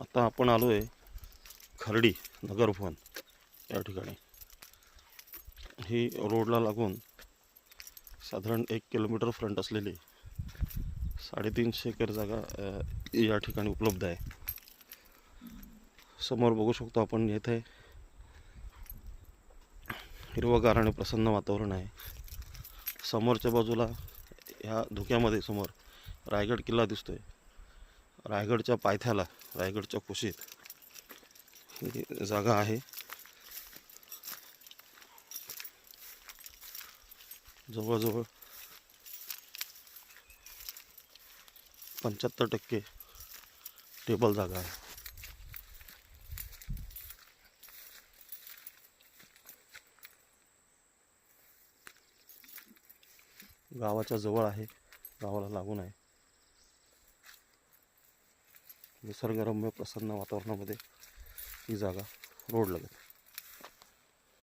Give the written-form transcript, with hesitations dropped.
आता आपण आलो आहे खर्डी नगरवन या ठिकाणी। ही रोडला लागून साधारण 1 किलोमीटर फ्रंट असलेली 350 एकर जागा या ठिकाणी उपलब्ध आहे। समोर बघू शकतो आपण, येथे हिरवगार आणि प्रसन्न वातावरण आहे। समोरच्या बाजूला ह्या धुक्यामध्ये समोर रायगड किल्ला दिसतोय। रायगडच्या पायथ्याला, रायगडच्या कुशीत ही जागा आहे। जवळजवळ 75% टेबल जागा आहे। गावाच्या जवळ आहे, गावाला लागून आहे। निसर्गरम्य प्रसन्न वातावरणामध्ये ही जागा रोड लागते।